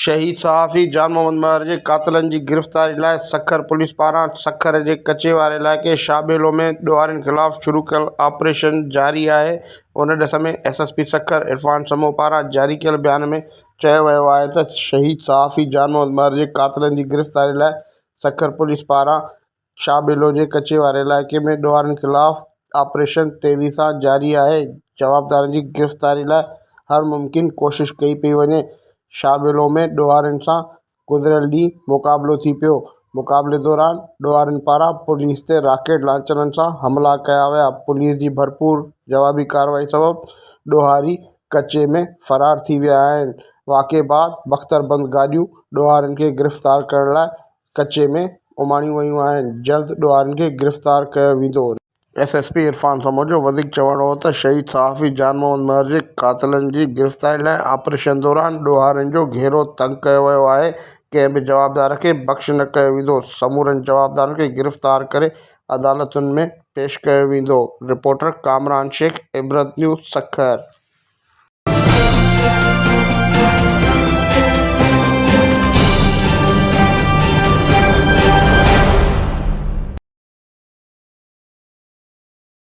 शहीद सहाफ़ी जान मोहम्मद महर जे क़ातिलनि जी गिरफ़्तारी लाइ सखर पुलिस पारां सखर जे कचे वारे इलाइक़े शाबेलो में ॾोहारियुनि ख़िलाफ़ शुरू कयल ऑपरेशन जारी आहे। उन ॾिस में एसएसपी सखर इरफान समूह पारां जारी कयल बयान में चयो वियो आहे त शहीद सहाफ़ी जान मोहम्मद महर जे क़ातिलनि जी गिरफ़्तारी लाइ सखर पुलिस पारां शाबेलो जे कचे वारे इलाइक़े में ॾोहारियुनि ख़िलाफ़ ऑपरेशन तेज़ी सां जारी आहे। जवाबदारनि जी गिरफ़्तारी लाइ हर मुमकिन कोशिश कई पई वञे। शाबेलो में ॾोहारियुनि सां गुज़िरियल ॾींहुं मुक़ाबिलो थी पियो। मुक़ाबले दौरान ॾोहारियुनि पारां पुलिस ते रॉकेट लॉन्चरनि सां हमला कया विया। पुलिस जी भरपूर जवाबी कार्रवाई सबबि ॾोहारी कचे में फ़रार थी विया आहिनि। वाक़े बैदि बख़्तरबंद गाॾियूं ॾोहारियुनि खे गिरफ़्तार करण लाइ कचे में उमाणियूं वयूं आहिनि। जल्द ॾोहारियुनि खे गिरफ़्तार कयो वेंदो। एसएसपी इरफान समूह जो वधीक चवणु हो त शहीद सहाफ़ी जान मोहम्मद महर जे क़ातिलनि जी गिरफ़्तारी लाइ ऑपरेशन दौरान ॾोहारियुनि जो घेरो तंग कयो वियो आहे। कंहिं बि जवाबदार खे बख़्श न कयो वेंदो। समूरनि जवाबदारनि खे गिरफ़्तार करे अदालतुनि में पेश कयो वेंदो। Reporter Kamran Sheikh, Ibrat news, Sukkur.